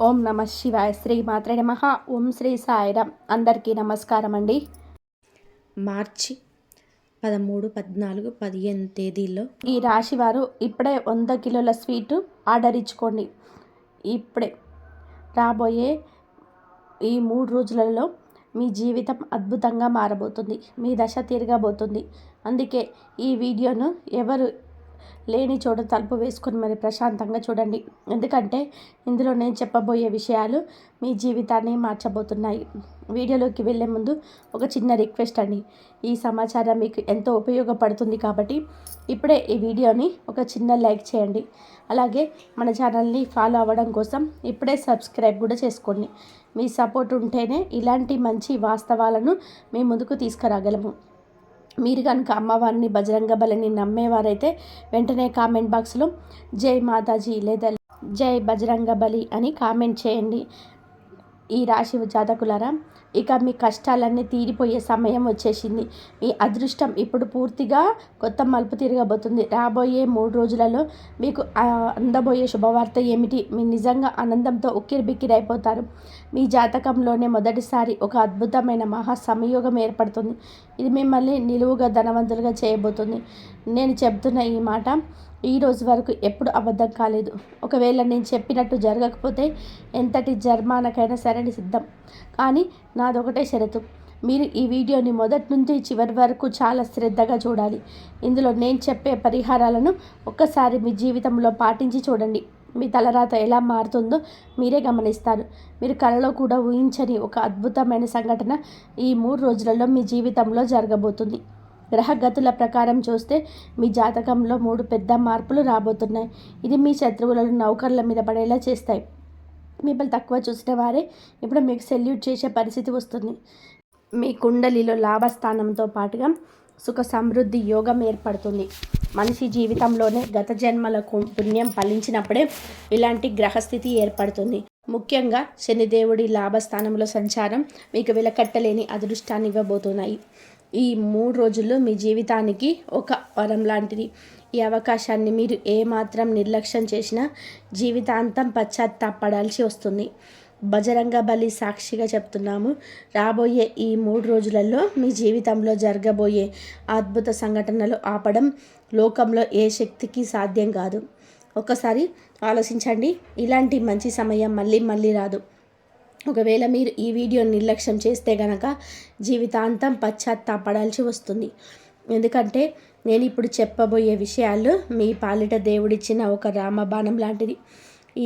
ఓం నమ శివాయ. శ్రీ మాత్రే నమః. ఓం శ్రీ సాయిరామ్. అందరికీ నమస్కారం అండి. మార్చి 13, 14, 15 తేదీల్లో ఈ రాశి వారు ఇప్పుడే 100 కిలోల స్వీటు ఆర్డర్ ఇచ్చుకోండి. ఇప్పుడే రాబోయే ఈ 3 రోజులలో మీ జీవితం అద్భుతంగా మారబోతుంది. మీ దశ తిరగబోతుంది. అందుకే ఈ వీడియోను ఎవరు లేని చోట తలుపు వేసుకొని మరి ప్రశాంతంగా చూడండి. ఎందుకంటే ఇందులో నేను చెప్పబోయే విషయాలు మీ జీవితాన్ని మార్చబోతున్నాయి. వీడియోలోకి వెళ్ళే ముందు ఒక చిన్న రిక్వెస్ట్ అండి. ఈ సమాచారం మీకు ఎంతో ఉపయోగపడుతుంది కాబట్టి ఇప్పుడే ఈ వీడియోని ఒక చిన్న లైక్ చేయండి. అలాగే మన ఛానల్ని ఫాలో అవ్వడం కోసం ఇప్పుడే సబ్స్క్రైబ్ కూడా చేసుకోండి. మీ సపోర్ట్ ఉంటేనే ఇలాంటి మంచి వాస్తవాలను మీ ముందుకు తీసుకురాగలము. మీరు కనుక అమ్మవారిని బజరంగ బలిని నమ్మేవారైతే వెంటనే కామెంట్ బాక్స్లో జై మాతాజీ లేదా జై బజరంగ బలి అని కామెంట్ చేయండి. ఈ రాశి జాతకులారా, ఇక మీ కష్టాలన్నీ తీరిపోయే సమయం వచ్చేసింది. మీ అదృష్టం ఇప్పుడు పూర్తిగా కొత్త మలుపు తిరగబోతుంది. రాబోయే 3 రోజులలో మీకు అందబోయే శుభవార్త ఏమిటి? మీ నిజంగా ఆనందంతో ఉక్కిరిబిక్కిరైపోతారు. మీ జాతకంలోనే మొదటిసారి ఒక అద్భుతమైన మహా సంయోగం ఏర్పడుతుంది. ఇది మిమ్మల్ని నిలువుగా ధనవంతులుగా చేయబోతుంది. నేను చెబుతున్న ఈ మాట ఈ రోజు వరకు ఎప్పుడు అబద్ధం కాలేదు. ఒకవేళ నేను చెప్పినట్టు జరగకపోతే ఎంతటి జరిమానాకైనా సరే సిద్ధం. కానీ నాదొకటే షరతు, మీరు ఈ వీడియోని మొదటి నుంచి చివరి వరకు చాలా శ్రద్ధగా చూడాలి. ఇందులో నేను చెప్పే పరిహారాలను ఒక్కసారి మీ జీవితంలో పాటించి చూడండి. మీ తలరాత ఎలా మారుతుందో మీరే గమనిస్తారు. మీరు కలలో కూడా ఊహించని ఒక అద్భుతమైన సంఘటన ఈ 3 రోజులలో మీ జీవితంలో జరగబోతుంది. గ్రహగతుల ప్రకారం చూస్తే మీ జాతకంలో 3 పెద్ద మార్పులు రాబోతున్నాయి. ఇది మీ శత్రువులను నౌకర్ల మీద పడేలా చేస్తాయి. మిమ్మల్ని తక్కువ చూసిన వారే ఇప్పుడు మీకు సెల్యూట్ చేసే పరిస్థితి వస్తుంది. మీ కుండలిలో లాభస్థానంతో పాటుగా సుఖ సమృద్ధి యోగం ఏర్పడుతుంది. మనిషి జీవితంలోనే గత జన్మల పుణ్యం ఫలించినప్పుడే ఇలాంటి గ్రహస్థితి ఏర్పడుతుంది. ముఖ్యంగా శనిదేవుడి లాభస్థానంలో సంచారం మీకు వెలకట్టలేని అదృష్టాన్ని ఇవ్వబోతున్నాయి. ఈ 3 రోజుల్లో మీ జీవితానికి ఒక వరం లాంటిది. ఈ అవకాశాన్ని మీరు ఏమాత్రం నిర్లక్ష్యం చేసినా జీవితాంతం పశ్చాత్తాపడాల్సి వస్తుంది. బజరంగ బలి సాక్షిగా చెప్తున్నాము. రాబోయే ఈ 3 రోజులలో మీ జీవితంలో జరగబోయే అద్భుత సంఘటనలు ఆపడం లోకంలో ఏ శక్తికి సాధ్యం కాదు. ఒకసారి ఆలోచించండి. ఇలాంటి మంచి సమయం మళ్ళీ రాదు. ఒకవేళ మీరు ఈ వీడియోని నిర్లక్ష్యం చేస్తే గనక జీవితాంతం పశ్చాత్తాపడాల్సి వస్తుంది. ఎందుకంటే నేను ఇప్పుడు చెప్పబోయే విషయాలు మీ పాలిట దేవుడిచ్చిన ఒక రామబాణం లాంటిది.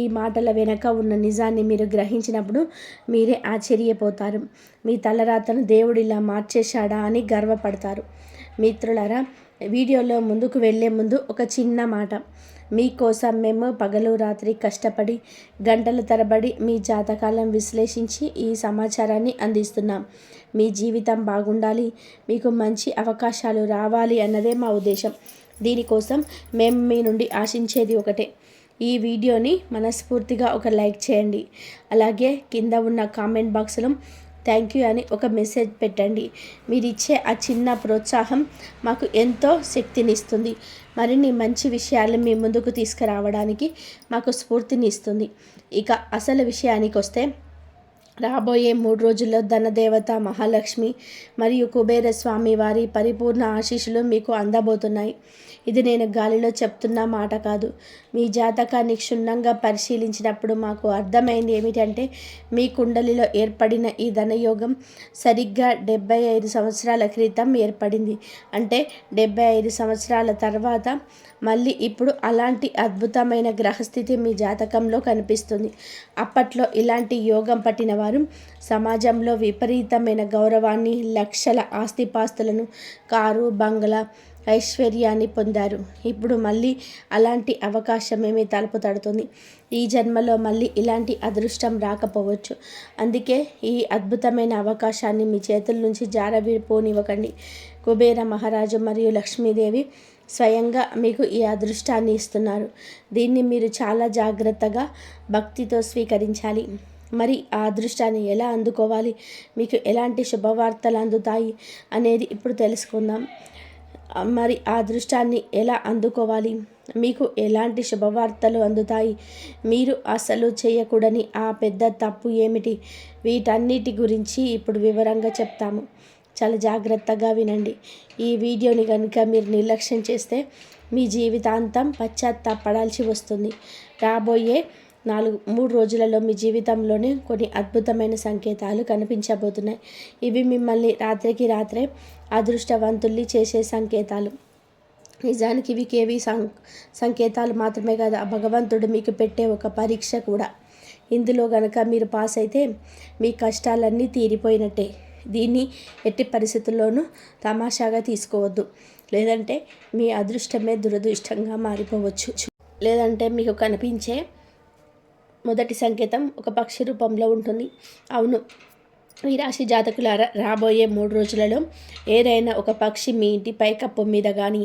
ఈ మాటల వెనక ఉన్న నిజాన్ని మీరు గ్రహించినప్పుడు మీరే ఆశ్చర్యపోతారు. మీ తలరాతను దేవుడు ఇలా మార్చేశాడా అని గర్వపడతారు. మిత్రులారా, వీడియోలో ముందుకు వెళ్ళే ముందు ఒక చిన్న మాట. మీకోసం మేము పగలు రాత్రి కష్టపడి గంటల తరబడి మీ జాతకాలను విశ్లేషించి ఈ సమాచారాన్ని అందిస్తున్నాం. మీ జీవితం బాగుండాలి, మీకు మంచి అవకాశాలు రావాలి అన్నదే మా ఉద్దేశం. దీనికోసం మేము మీ నుండి ఆశించేది ఒకటే. ఈ వీడియోని మనస్ఫూర్తిగా ఒక లైక్ చేయండి. అలాగే కింద ఉన్న కామెంట్ బాక్స్లో థ్యాంక్ యూ అని ఒక మెసేజ్ పెట్టండి. మీరు ఇచ్చే ఆ చిన్న ప్రోత్సాహం మాకు ఎంతో శక్తినిస్తుంది. మరిన్ని మంచి విషయాలు మీ ముందుకు తీసుకురావడానికి మాకు స్ఫూర్తిని ఇస్తుంది. ఇక అసలు విషయానికి వస్తే, రాబోయే 3 రోజుల్లో ధనదేవత మహాలక్ష్మి మరియు కుబేర స్వామి వారి పరిపూర్ణ ఆశీస్సులు మీకు అందబోతున్నాయి. ఇది నేను గాలిలో చెప్తున్న మాట కాదు. మీ జాతకాన్ని క్షుణ్ణంగా పరిశీలించినప్పుడు మాకు అర్థమైంది ఏమిటంటే, మీ కుండలిలో ఏర్పడిన ఈ ధనయోగం సరిగ్గా 75 సంవత్సరాల క్రితం ఏర్పడింది. అంటే 75 సంవత్సరాల తర్వాత మళ్ళీ ఇప్పుడు అలాంటి అద్భుతమైన గ్రహస్థితి మీ జాతకంలో కనిపిస్తుంది. అప్పట్లో ఇలాంటి యోగం పట్టిన వారు సమాజంలో విపరీతమైన గౌరవాన్ని, లక్షల ఆస్తిపాస్తులను, కారు బంగ్లా ఐశ్వర్యాన్ని పొందారు. ఇప్పుడు మళ్ళీ అలాంటి అవకాశమేమీ తలుపు తడుతుంది. ఈ జన్మలో మళ్ళీ ఇలాంటి అదృష్టం రాకపోవచ్చు. అందుకే ఈ అద్భుతమైన అవకాశాన్ని మీ చేతుల నుంచి జారవిడిపోనివ్వకండి. కుబేర మహారాజు మరియు లక్ష్మీదేవి స్వయంగా మీకు ఈ అదృష్టాన్ని ఇస్తున్నారు. దీన్ని మీరు చాలా జాగ్రత్తగా భక్తితో స్వీకరించాలి. మరి ఆ అదృష్టాన్ని ఎలా అందుకోవాలి, మీకు ఎలాంటి శుభవార్తలు అందుతాయి అనేది ఇప్పుడు తెలుసుకుందాం. మరి ఆ అదృష్టాన్ని ఎలా అందుకోవాలి? మీకు ఎలాంటి శుభవార్తలు అందుతాయి? మీరు అసలు చేయకూడని ఆ పెద్ద తప్పు ఏమిటి? వీటన్నిటి గురించి ఇప్పుడు వివరంగా చెప్తాము. చాలా జాగ్రత్తగా వినండి. ఈ వీడియోని కనుక మీరు నిర్లక్ష్యం చేస్తే మీ జీవితాంతం పశ్చాత్తాపడాల్సి వస్తుంది. రాబోయే 3 రోజులలో మీ జీవితంలోనే కొన్ని అద్భుతమైన సంకేతాలు కనిపించబోతున్నాయి. ఇవి మిమ్మల్ని రాత్రికి రాత్రే అదృష్టవంతుల్ని చేసే సంకేతాలు. నిజానికి ఇవి కేవీ సంకేతాలు మాత్రమే కాదు, ఆ భగవంతుడు మీకు పెట్టే ఒక పరీక్ష కూడా. ఇందులో గనక మీరు పాస్ అయితే మీ కష్టాలన్నీ తీరిపోయినట్టే. దీన్ని ఎట్టి పరిస్థితుల్లోనూ తమాషాగా తీసుకోవద్దు. లేదంటే మీ అదృష్టమే దురదృష్టంగా మారిపోవచ్చు. లేదంటే మీకు కనిపించే మొదటి సంకేతం ఒక పక్షి రూపంలో ఉంటుంది. అవును, ఈ రాశి జాతకులారా, రాబోయే 3 రోజులలో ఏదైనా ఒక పక్షి మీ ఇంటి పైకప్పు మీద కానీ,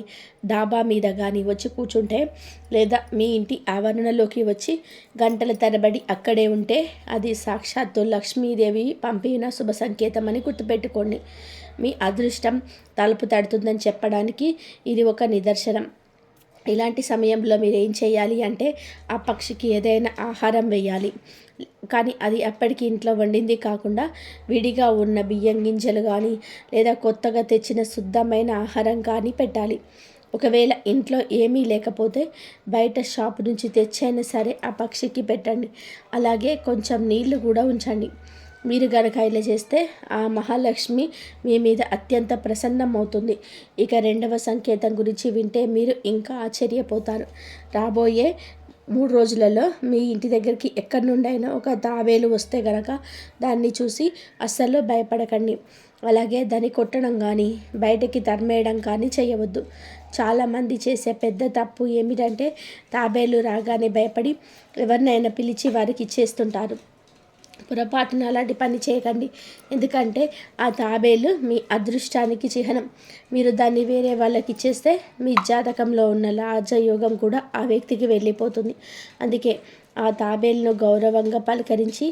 డాబా మీద కానీ వచ్చి కూర్చుంటే, లేదా మీ ఇంటి ఆవరణలోకి వచ్చి గంటల తరబడి అక్కడే ఉంటే, అది సాక్షాత్తు లక్ష్మీదేవి పంపిన శుభ సంకేతం అని గుర్తుపెట్టుకోండి. మీ అదృష్టం తలుపు తడుతుందని చెప్పడానికి ఇది ఒక నిదర్శనం. ఇలాంటి సమయంలో మీరు ఏం చేయాలి అంటే, ఆ పక్షికి ఏదైనా ఆహారం వేయాలి. కానీ అది అప్పటికి ఇంట్లో వండింది కాకుండా విడిగా ఉన్న బియ్యం గింజలు కానీ, లేదా కొత్తగా తెచ్చిన శుద్ధమైన ఆహారం కానీ పెట్టాలి. ఒకవేళ ఇంట్లో ఏమీ లేకపోతే బయట షాపు నుంచి తెచ్చైనా సరే ఆ పక్షికి పెట్టండి. అలాగే కొంచెం నీళ్లు కూడా ఉంచండి. మీరు గనక ఇలా చేస్తే ఆ మహాలక్ష్మి మీ మీద అత్యంత ప్రసన్నమవుతుంది. ఇక 2వ సంకేతం గురించి వింటే మీరు ఇంకా ఆశ్చర్యపోతారు. రాబోయే 3 రోజులలో మీ ఇంటి దగ్గరికి ఎక్కడి నుండైనా ఒక తాబేలు వస్తే గనక దాన్ని చూసి అస్సలు భయపడకండి. అలాగే దాన్ని కొట్టడం కానీ, బయటకి తరిమేయడం కానీ చేయవద్దు. చాలామంది చేసే పెద్ద తప్పు ఏమిటంటే, తాబేలు రాగానే భయపడి ఎవరినైనా పిలిచి వారికి ఇచ్చేస్తుంటారు. పొరపాటున అలాంటి పని చేయకండి. ఎందుకంటే ఆ తాబేలు మీ అదృష్టానికి చిహ్నం. మీరు దాన్ని వేరే వాళ్ళకి ఇచ్చేస్తే మీ జాతకంలో ఉన్న రాజయోగం కూడా ఆ వ్యక్తికి వెళ్ళిపోతుంది. అందుకే ఆ తాబేలును గౌరవంగా పలకరించి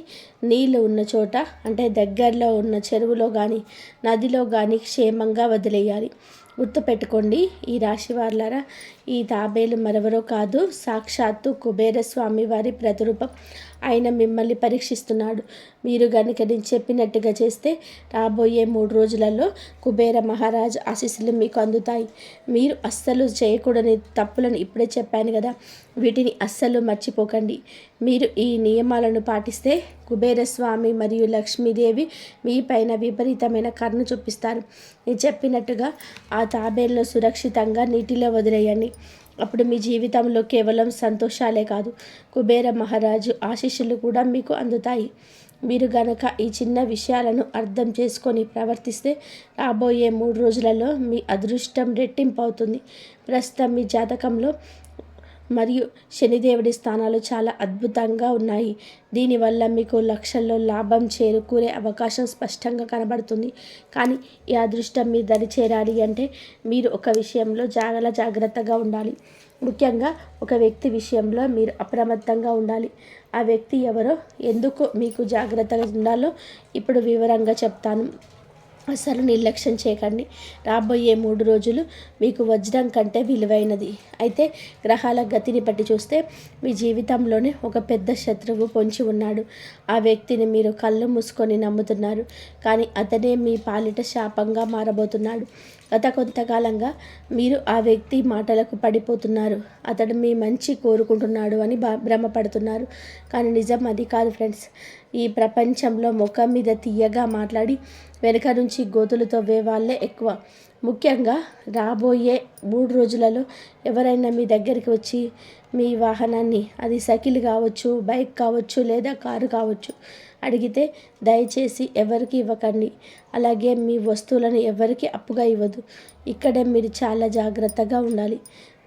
నీళ్ళు ఉన్న చోట, అంటే దగ్గరలో ఉన్న చెరువులో కానీ, నదిలో కానీ క్షేమంగా వదిలేయాలి. గుర్తుపెట్టుకోండి, ఈ రాశి వాళ్ళారా, ఈ తాబేలు మరెవరో కాదు, సాక్షాత్తు కుబేర స్వామి వారి ప్రతిరూపం. ఆయన మిమ్మల్ని పరీక్షిస్తున్నాడు. మీరు కనుక నేను చెప్పినట్టుగా చేస్తే రాబోయే 3 రోజులలో కుబేర మహారాజు ఆశీస్సులు మీకు అందుతాయి. మీరు అస్సలు చేయకూడని తప్పులను ఇప్పుడే చెప్పాను కదా, వీటిని అస్సలు మర్చిపోకండి. మీరు ఈ నియమాలను పాటిస్తే కుబేరస్వామి మరియు లక్ష్మీదేవి మీ పైన విపరీతమైన కరుణ చూపిస్తారు. నేను చెప్పినట్టుగా ఆ తాబేలును సురక్షితంగా నీటిలో వదిలేయండి. అప్పుడు మీ జీవితంలో కేవలం సంతోషాలే కాదు, కుబేర మహారాజు ఆశీస్సులు కూడా మీకు అందుతాయి. మీరు గనక ఈ చిన్న విషయాలను అర్థం చేసుకొని ప్రవర్తిస్తే రాబోయే 3 రోజులలో మీ అదృష్టం రెట్టింపు అవుతుంది. ప్రస్తుతం మీ జాతకంలో మరియు శనిదేవుడి స్థానాలు చాలా అద్భుతంగా ఉన్నాయి. దీనివల్ల మీకు లక్షల్లో లాభం చేకూరే అవకాశం స్పష్టంగా కనబడుతుంది. కానీ ఈ అదృష్టం మీ దరి చేరాలి అంటే మీరు ఒక విషయంలో చాలా జాగ్రత్తగా ఉండాలి. ముఖ్యంగా ఒక వ్యక్తి విషయంలో మీరు అప్రమత్తంగా ఉండాలి. ఆ వ్యక్తి ఎవరో, ఎందుకు మీకు జాగ్రత్తగా ఉండాలో ఇప్పుడు వివరంగా చెప్తాను. అసలు నిర్లక్ష్యం చేయకండి. రాబోయే 3 రోజులు మీకు వజ్రం కంటే విలువైనది. అయితే గ్రహాల గతిని బట్టి చూస్తే మీ జీవితంలోనే ఒక పెద్ద శత్రువు పొంచి ఉన్నాడు. ఆ వ్యక్తిని మీరు కళ్ళు మూసుకొని నమ్ముతున్నారు, కానీ అతనే మీ పాలిట శాపంగా మారబోతున్నాడు. గత కొంతకాలంగా మీరు ఆ వ్యక్తి మాటలకు పడిపోతున్నారు. అతడు మీ మంచి కోరుకుంటున్నాడు అని భ్రమపడుతున్నారు, కానీ నిజం అది కాదు ఫ్రెండ్స్. ఈ ప్రపంచంలో ముఖం మీద తీయగా మాట్లాడి వెనుక నుంచి గోతులు తవ్వే వాళ్ళే ఎక్కువ. ముఖ్యంగా రాబోయే 3 రోజులలో ఎవరైనా మీ దగ్గరికి వచ్చి మీ వాహనాన్ని, అది సైకిల్ కావచ్చు, బైక్ కావచ్చు, లేదా కారు కావచ్చు, అడిగితే దయచేసి ఎవరికి ఇవ్వకండి. అలాగే మీ వస్తువులను ఎవరికి అప్పుగా ఇవ్వదు. ఇక్కడే మీరు చాలా జాగ్రత్తగా ఉండాలి.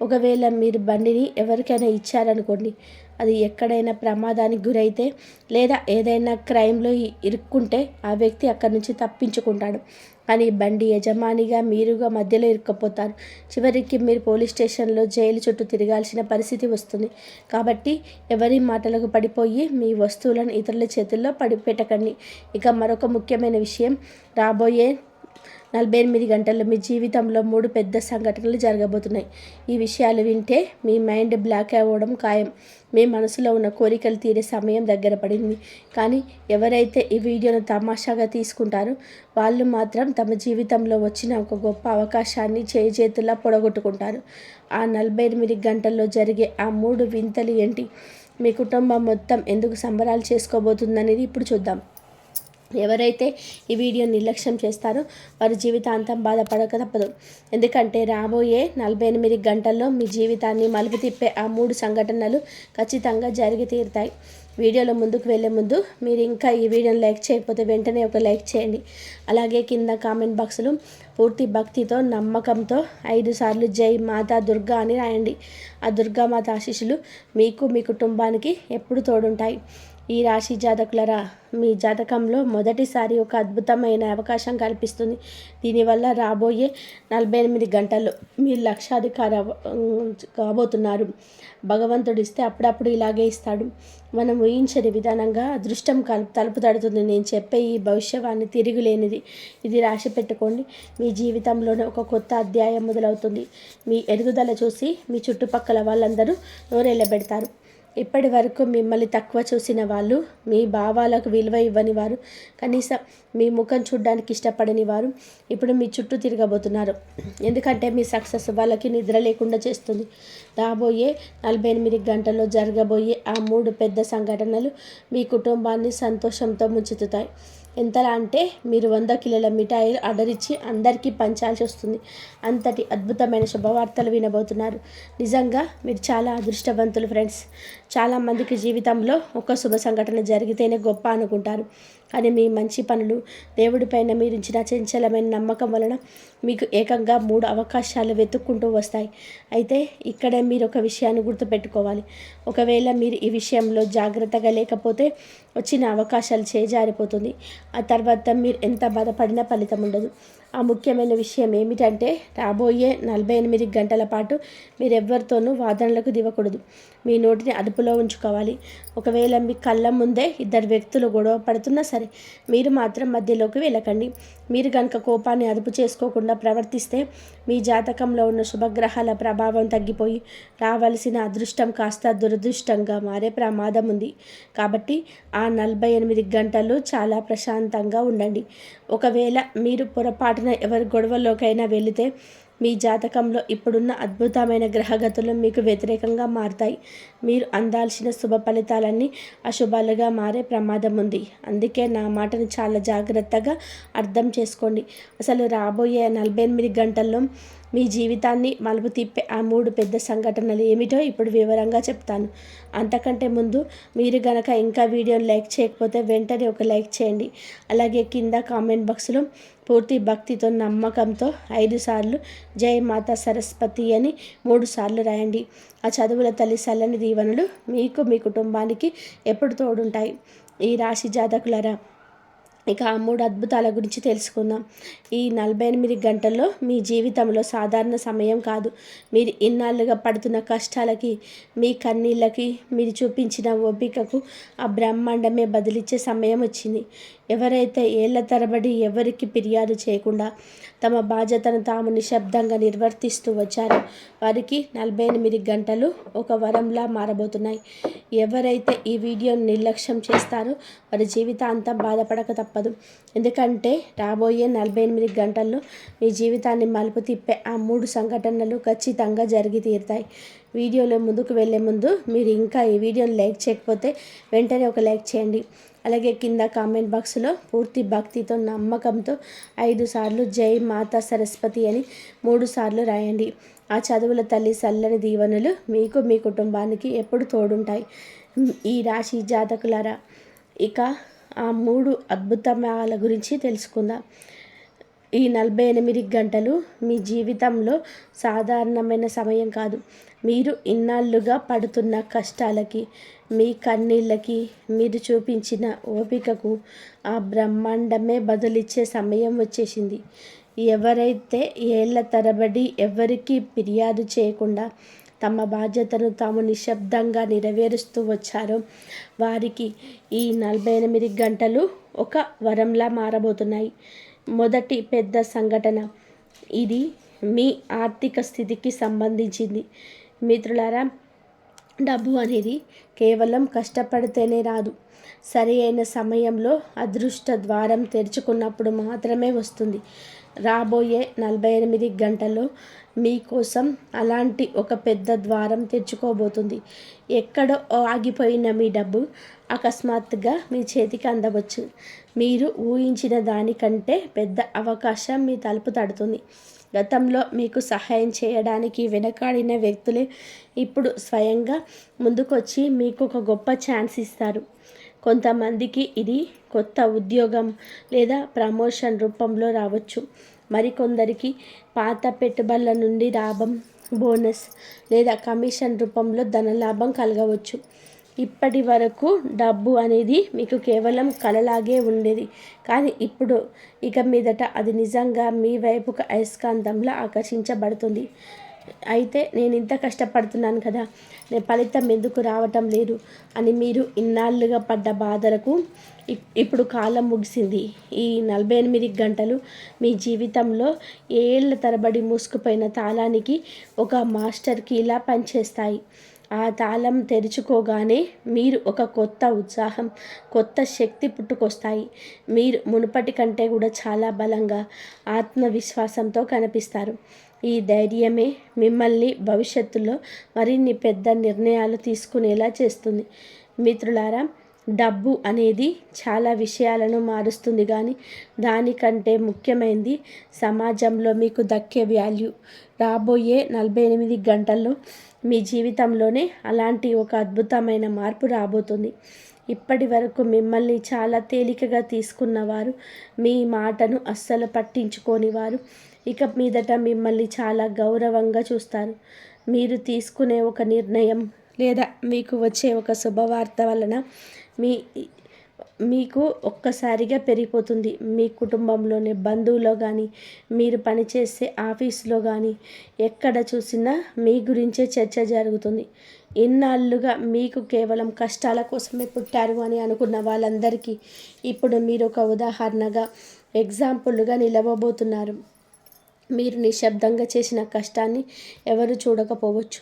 ఒకవేళ మీరు బండిని ఎవరికైనా ఇచ్చారనుకోండి, అది ఎక్కడైనా ప్రమాదానికి గురైతే లేదా ఏదైనా క్రైమ్లో ఇరుక్కుంటే ఆ వ్యక్తి అక్కడి నుంచి తప్పించుకుంటాడు. కానీ బండి యజమానిగా మీరుగా మధ్యలో ఇరుక్కపోతారు. చివరికి మీరు పోలీస్ స్టేషన్లో, జైలు చుట్టూ తిరగాల్సిన పరిస్థితి వస్తుంది. కాబట్టి ఎవరి మాటలకు పడిపోయి మీ వస్తువులను ఇతరుల చేతుల్లో పెట్టకండి. ఇక మరొక ముఖ్యమైన విషయం, రాబోయే 48 గంటల్లో మీ జీవితంలో 3 పెద్ద సంఘటనలు జరగబోతున్నాయి. ఈ విషయాలు వింటే మీ మైండ్ బ్లాక్ అవ్వడం ఖాయం. మీ మనసులో ఉన్న కోరికలు తీరే సమయం దగ్గర పడింది. కానీ ఎవరైతే ఈ వీడియోను తమాషాగా తీసుకుంటారో వాళ్ళు మాత్రం తమ జీవితంలో వచ్చిన ఒక గొప్ప అవకాశాన్ని చేతులా పొడగొట్టుకుంటారు. ఆ 48 గంటల్లో జరిగే ఆ 3 వింతలు ఏంటి? మీ కుటుంబం మొత్తం ఎందుకు సంబరాలు చేసుకోబోతుందనేది ఇప్పుడు చూద్దాం. ఎవరైతే ఈ వీడియో నిర్లక్ష్యం చేస్తారో వారి జీవితాంతం బాధపడక తప్పదు. ఎందుకంటే రాబోయే 48 గంటల్లో మీ జీవితాన్ని మలుపు తిప్పే ఆ 3 సంఘటనలు ఖచ్చితంగా జరిగి తీరుతాయి. వీడియోలో ముందుకు వెళ్ళే ముందు మీరు ఇంకా ఈ వీడియోని లైక్ చేయకపోతే వెంటనే ఒక లైక్ చేయండి. అలాగే కింద కామెంట్ బాక్స్లో పూర్తి భక్తితో నమ్మకంతో 5 సార్లు జై మాతా దుర్గా అని రాయండి. ఆ దుర్గామాత ఆశీస్సులు మీకు మీ కుటుంబానికి ఎప్పుడు తోడుంటాయి. ఈ రాశి జాతకులరా, మీ జాతకంలో మొదటిసారి ఒక అద్భుతమైన అవకాశం కల్పిస్తుంది. దీనివల్ల రాబోయే 48 గంటల్లో మీరు లక్షాధికారి కాబోతున్నారు. భగవంతుడు ఇస్తే అప్పుడప్పుడు ఇలాగే ఇస్తాడు. మనం ఊహించని విధానంగా అదృష్టం తలుపు తడుతుంది. నేను చెప్పే ఈ భవిష్యవాణి తిరుగులేనిది. ఇది రాసి పెట్టుకోండి. మీ జీవితంలోనే ఒక కొత్త అధ్యాయం మొదలవుతుంది. మీ ఎదుగుదల చూసి మీ చుట్టుపక్కల వాళ్ళందరూ నోరెళ్ళబెడతారు. ఇప్పటి వరకు మిమ్మల్ని తక్కువ చూసిన వాళ్ళు, మీ భావాలకు విలువ ఇవ్వని వారు, కనీసం మీ ముఖం చూడడానికి ఇష్టపడని వారు ఇప్పుడు మీ చుట్టూ తిరగబోతున్నారు. ఎందుకంటే మీ సక్సెస్ వాళ్ళకి నిద్ర లేకుండా చేస్తుంది. రాబోయే 48 గంటల్లో జరగబోయే ఆ 3 పెద్ద సంఘటనలు మీ కుటుంబాన్ని సంతోషంతో ముంచెత్తుతాయి. ఎంతలా అంటే మీరు 100 కిలోల మిఠాయిలు ఆర్డర్ ఇచ్చి అందరికీ పంచాల్సి వస్తుంది. అంతటి అద్భుతమైన శుభవార్తలు వినబోతున్నారు. నిజంగా మీరు చాలా అదృష్టవంతులు ఫ్రెండ్స్. చాలామందికి జీవితంలో ఒక శుభ సంఘటన జరిగితేనే గొప్ప అనుకుంటారు. కానీ మీ మంచి పనులు, దేవుడిపైన మీరు ఇచ్చిన చంచలమైన నమ్మకం వలన మీకు ఏకంగా 3 అవకాశాలు వెతుక్కుంటూ వస్తాయి. అయితే ఇక్కడే మీరు ఒక విషయాన్ని గుర్తుపెట్టుకోవాలి. ఒకవేళ మీరు ఈ విషయంలో జాగ్రత్తగా లేకపోతే వచ్చిన అవకాశాలు చేజారిపోతుంది. ఆ తర్వాత మీరు ఎంత బాధపడినా ఫలితం ఉండదు. ఆ ముఖ్యమైన విషయం ఏమిటంటే రాబోయే 48 గంటల పాటు మీరు ఎవ్వరితోనూ వాదనలకు దిగకూడదు. మీ నోటిని అదుపులో ఉంచుకోవాలి. ఒకవేళ మీ కళ్ళ ముందే 2 వ్యక్తులు గొడవ పడుతున్నా సరే మీరు మాత్రం మధ్యలోకి వెళ్ళకండి. మీరు కనుక కోపాన్ని అదుపు చేసుకోకుండా ప్రవర్తిస్తే మీ జాతకంలో ఉన్న శుభగ్రహాల ప్రభావం తగ్గిపోయి రావాల్సిన అదృష్టం కాస్త దురదృష్టంగా మారే ప్రమాదం ఉంది. కాబట్టి ఆ 48 గంటలు చాలా ప్రశాంతంగా ఉండండి. ఒకవేళ మీరు పొరపాటున ఎవరి గొడవలోకైనా వెళితే మీ జాతకంలో ఇప్పుడున్న అద్భుతమైన గ్రహగతులు మీకు వ్యతిరేకంగా మారుతాయి. మీరు అందాల్సిన శుభ ఫలితాలన్నీ అశుభాలుగా మారే ప్రమాదం ఉంది. అందుకే నా మాటను చాలా జాగ్రత్తగా అర్థం చేసుకోండి. అసలు రాబోయే 48 గంటల్లో మీ జీవితాన్ని మలుపు తిప్పే ఆ 3 పెద్ద సంఘటనలు ఏమిటో ఇప్పుడు వివరంగా చెప్తాను. అంతకంటే ముందు మీరు గనక ఇంకా వీడియోని లైక్ చేయకపోతే వెంటనే ఒక లైక్ చేయండి. అలాగే కింద కామెంట్ బాక్స్లో పూర్తి భక్తితో నమ్మకంతో 5 సార్లు జై మాతా సరస్వతి అని 3 సార్లు రాయండి. ఆ చదువుల తల్లి చల్లని దీవెనలు మీకు మీ కుటుంబానికి ఎప్పుడు తోడుంటాయి. ఈ రాశి జాతకులరా, ఇక ఆ 3 అద్భుతాల గురించి తెలుసుకుందాం. ఈ 48 గంటల్లో మీ జీవితంలో సాధారణ సమయం కాదు. మీరు ఇన్నాళ్ళుగా పడుతున్న కష్టాలకి, మీ కన్నీళ్ళకి, మీరు చూపించిన ఓపికకు ఆ బ్రహ్మాండమే బదిలిచ్చే సమయం వచ్చింది. ఎవరైతే ఏళ్ల తరబడి ఎవరికి ఫిర్యాదు చేయకుండా తమ బాధ్యతను తాము నిశ్శబ్దంగా నిర్వర్తిస్తూ వచ్చారో వారికి 48 గంటలు ఒక వరంలా మారబోతున్నాయి. ఎవరైతే ఈ వీడియోని నిర్లక్ష్యం చేస్తారో వారి జీవితాంతం బాధపడక తప్పదు. ఎందుకంటే రాబోయే 48 గంటల్లో మీ జీవితాన్ని మలుపు తిప్పే ఆ 3 సంఘటనలు ఖచ్చితంగా జరిగి తీరుతాయి. వీడియోలో ముందుకు వెళ్ళే ముందు మీరు ఇంకా ఈ వీడియోని లైక్ చేయకపోతే వెంటనే ఒక లైక్ చేయండి. అలాగే కింద కామెంట్ బాక్స్లో పూర్తి భక్తితో నమ్మకంతో 5 సార్లు జై మాతా సరస్వతి అని 3 సార్లు రాయండి. ఆ చదువుల తల్లి చల్లని దీవెనలు మీకు మీ కుటుంబానికి ఎప్పుడు తోడుంటాయి. ఈ రాశి జాతకులారా, ఇక ఆ 3 అద్భుతాల గురించి తెలుసుకుందాం. ఈ 48 గంటలు మీ జీవితంలో సాధారణమైన సమయం కాదు. మీరు ఇన్నాళ్ళుగా పడుతున్న కష్టాలకి, మీ కన్నీళ్ళకి, మీరు చూపించిన ఓపికకు ఆ బ్రహ్మాండమే బదులిచ్చే సమయం వచ్చేసింది. ఎవరైతే ఏళ్ల తరబడి ఎవరికి ఫిర్యాదు చేయకుండా తమ బాధ్యతను తాము నిశ్శబ్దంగా నెరవేరుస్తూ వచ్చారో వారికి ఈ 48 గంటలు ఒక వరంలా మారబోతున్నాయి. మొదటి పెద్ద సంఘటన. ఇది మీ ఆర్థిక స్థితికి సంబంధించింది. మిత్రులారా, డబ్బు అనేది కేవలం కష్టపడితేనే రాదు. సరి అయిన సమయంలో అదృష్ట ద్వారం తెరుచుకున్నప్పుడు మాత్రమే వస్తుంది. రాబోయే 48 గంటల్లో మీకోసం అలాంటి ఒక పెద్ద ద్వారం తెరుచుకోబోతుంది. ఎక్కడో ఆగిపోయిన మీ డబ్బు అకస్మాత్తుగా మీ చేతికి అందవచ్చు. మీరు ఊహించిన దానికంటే పెద్ద అవకాశం మీ తలుపు తడుతుంది. గతంలో మీకు సహాయం చేయడానికి వెనకాడిన వ్యక్తులే ఇప్పుడు స్వయంగా ముందుకొచ్చి మీకు ఒక గొప్ప ఛాన్స్ ఇస్తారు. కొంతమందికి ఇది కొత్త ఉద్యోగం లేదా ప్రమోషన్ రూపంలో రావచ్చు. మరికొందరికి పాత పెట్టుబడుల నుండి లాభం, బోనస్ లేదా కమిషన్ రూపంలో ధనలాభం కలగవచ్చు. ఇప్పటి వరకు డబ్బు అనేది మీకు కేవలం కలలాగే ఉండేది, కానీ ఇప్పుడు ఇక మీదట అది నిజంగా మీ వైపుకు అయస్కాంతంలా ఆకర్షించబడుతుంది. అయితే నేను ఇంత కష్టపడుతున్నాను కదా, నేను ఫలితం ఎందుకు రావటం లేదు అని మీరు ఇన్నాళ్ళుగా పడ్డ బాధలకు ఇప్పుడు కాలం ముగిసింది. ఈ 48 గంటలు మీ జీవితంలో ఏళ్ల తరబడి మూసుకుపోయిన తాళానికి ఒక మాస్టర్ కీలా పనిచేస్తాయి. ఆ తాళం తెరుచుకోగానే మీరు ఒక కొత్త ఉత్సాహం, కొత్త శక్తి పుట్టుకొస్తాయి. మీరు మునుపటి కంటే కూడా చాలా బలంగా, ఆత్మవిశ్వాసంతో కనిపిస్తారు. ఈ ధైర్యమే మిమ్మల్ని భవిష్యత్తులో మరిన్ని పెద్ద నిర్ణయాలు తీసుకునేలా చేస్తుంది. మిత్రులారా, డబ్బు అనేది చాలా విషయాలను మారుస్తుంది, కానీ దానికంటే ముఖ్యమైనది సమాజంలో మీకు దక్కే వాల్యూ. రాబోయే 48 గంటల్లో మీ జీవితంలోనే అలాంటి ఒక అద్భుతమైన మార్పు రాబోతుంది. ఇప్పటి వరకు మిమ్మల్ని చాలా తేలికగా తీసుకున్నవారు, మీ మాటను అస్సలు పట్టించుకోని వారు ఇక మీదట మిమ్మల్ని చాలా గౌరవంగా చూస్తారు. మీరు తీసుకునే ఒక నిర్ణయం లేదా మీకు వచ్చే ఒక శుభవార్త వలన మీకు ఒక్కసారిగా పెరిగిపోతుంది. మీ కుటుంబంలోని బంధువులో కానీ, మీరు పనిచేసే ఆఫీసులో కానీ, ఎక్కడ చూసినా మీ గురించే చర్చ జరుగుతుంది. ఇన్నాళ్ళుగా మీకు కేవలం కష్టాల కోసమే పుట్టారు అని అనుకున్న వాళ్ళందరికీ ఇప్పుడు మీరు ఒక ఉదాహరణగా, ఎగ్జాంపుల్గా నిలవబోతున్నారు. మీరు నిశ్శబ్దంగా చేసిన కష్టాన్ని ఎవరు చూడకపోవచ్చు,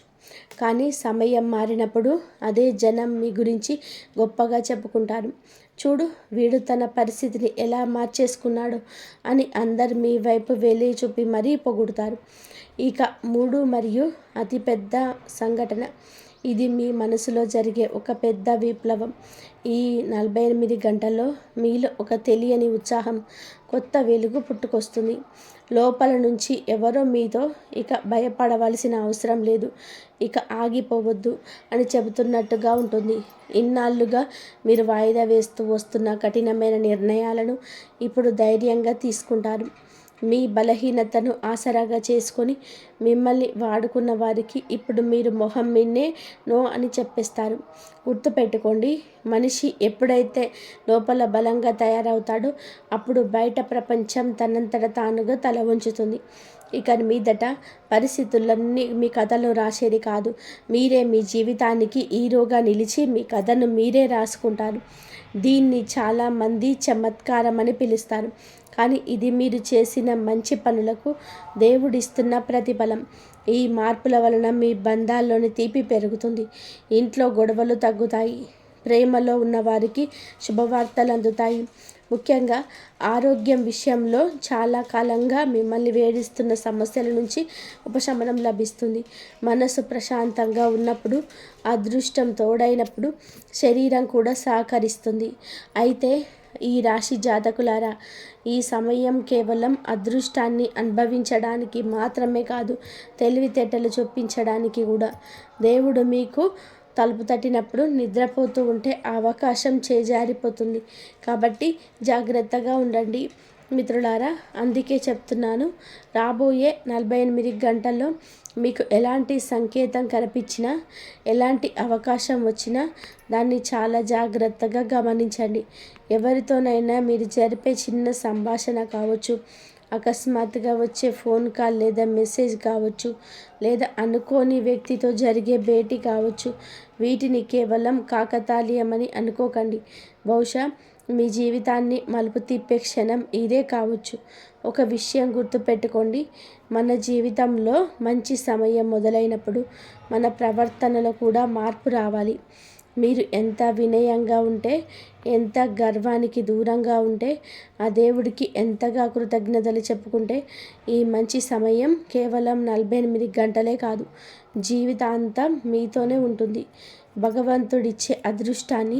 కానీ సమయం మారినప్పుడు అదే జనం మీ గురించి గొప్పగా చెప్పుకుంటారు. చూడు, వీడు తన పరిస్థితిని ఎలా మార్చేసుకున్నాడో అని అందరు మీ వైపు వేలి చూపి మరీ పొగుడుతారు. ఇక 3 మరియు అతిపెద్ద సంఘటన. ఇది మీ మనసులో జరిగే ఒక పెద్ద విప్లవం. ఈ 48 గంటల్లో మీలో ఒక తెలియని ఉత్సాహం, కొత్త వెలుగు పుట్టుకొస్తుంది. లోపల నుంచి ఎవరో మీతో ఇక భయపడవలసిన అవసరం లేదు, ఇక ఆగిపోవద్దు అని చెబుతున్నట్టుగా ఉంటుంది. ఇన్నాళ్ళుగా మీరు వాయిదా వేస్తూ వస్తున్న కఠినమైన నిర్ణయాలను ఇప్పుడు ధైర్యంగా తీసుకుంటారు. మీ బలహీనతను ఆసరాగా చేసుకొని మిమ్మల్ని వాడుకున్న వారికి ఇప్పుడు మీరు మొహం మీన్నే నో అని చెప్పేస్తారు. గుర్తుపెట్టుకోండి, మనిషి ఎప్పుడైతే లోపల బలంగా తయారవుతాడో అప్పుడు బయట ప్రపంచం తనంతట తానుగా తల వంచుతుంది. ఇక మీదట పరిస్థితులన్నీ మీ కథలు రాసేది కాదు, మీరే మీ జీవితానికి హీరోగా నిలిచి మీ కథను మీరే రాసుకుంటారు. దీన్ని చాలామంది చమత్కారం అని పిలుస్తారు, కానీ ఇది మీరు చేసిన మంచి పనులకు దేవుడిస్తున్న ప్రతిఫలం. ఈ మార్పుల వలన మీ బంధాల్లోని తీపి పెరుగుతుంది, ఇంట్లో గొడవలు తగ్గుతాయి, ప్రేమలో ఉన్నవారికి శుభవార్తలు అందుతాయి. ముఖ్యంగా ఆరోగ్యం విషయంలో చాలా కాలంగా మిమ్మల్ని వేధిస్తున్న సమస్యల నుంచి ఉపశమనం లభిస్తుంది. మనసు ప్రశాంతంగా ఉన్నప్పుడు, అదృష్టం తోడైనప్పుడు శరీరం కూడా సహకరిస్తుంది. అయితే ఈ రాశి జాతకులారా, ఈ సమయం కేవలం అదృష్టాన్ని అనుభవించడానికి మాత్రమే కాదు, తెలివితేటలు చొప్పించడానికి కూడా. దేవుడు మీకు తలుపు తట్టినప్పుడు నిద్రపోతూ ఉంటే ఆ అవకాశం చేజారిపోతుంది. కాబట్టి జాగ్రత్తగా ఉండండి మిత్రులారా. అందుకే చెప్తున్నాను, రాబోయే 48 గంటల్లో మీకు ఎలాంటి సంకేతం కనిపించినా, ఎలాంటి అవకాశం వచ్చినా దాన్ని చాలా జాగ్రత్తగా గమనించండి. ఎవరితోనైనా మీరు జరిపే చిన్న సంభాషణ కావచ్చు, అకస్మాత్తుగా వచ్చే ఫోన్ కాల్ లేదా మెసేజ్ కావచ్చు, లేదా అనుకోని వ్యక్తితో జరిగే భేటీ కావచ్చు, వీటిని కేవలం కాకతాళీయమని అనుకోకండి. బహుశా మీ జీవితాన్ని మలుపు తిప్పే క్షణం ఇదే కావచ్చు. ఒక విషయం గుర్తుపెట్టుకోండి, మన జీవితంలో మంచి సమయం మొదలైనప్పుడు మన ప్రవర్తనలో కూడా మార్పు రావాలి. మీరు ఎంత వినయంగా ఉంటే, ఎంత గర్వానికి దూరంగా ఉంటే, ఆ దేవుడికి ఎంతగా కృతజ్ఞతలు చెప్పుకుంటే, ఈ మంచి సమయం కేవలం 48 గంటలే కాదు, జీవితాంతం మీతోనే ఉంటుంది. భగవంతుడిచ్చే అదృష్టాన్ని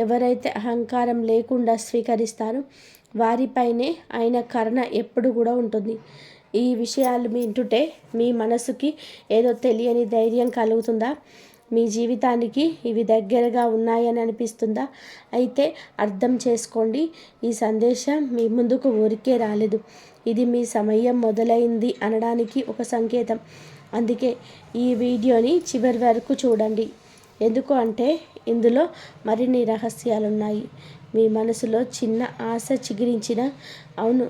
ఎవరైతే అహంకారం లేకుండా స్వీకరిస్తారో వారిపైనే ఆయన కరుణ ఎప్పుడు కూడా ఉంటుంది. ఈ విషయాలు వింటుంటే మీ మనసుకి ఏదో తెలియని ధైర్యం కలుగుతుందా? మీ జీవితానికి ఇవి దగ్గరగా ఉన్నాయని అనిపిస్తుందా? అయితే అర్థం చేసుకోండి, ఈ సందేశం మీ ముందుకు ఊరికే రాలేదు. ఇది మీ సమయం మొదలైంది అనడానికి ఒక సంకేతం. అందుకే ఈ వీడియోని చివరి వరకు చూడండి. ఎందుకు అంటే ఇందులో మరిన్ని రహస్యాలున్నాయి. మీ మనసులో చిన్న ఆశ చిగురించిన, అవును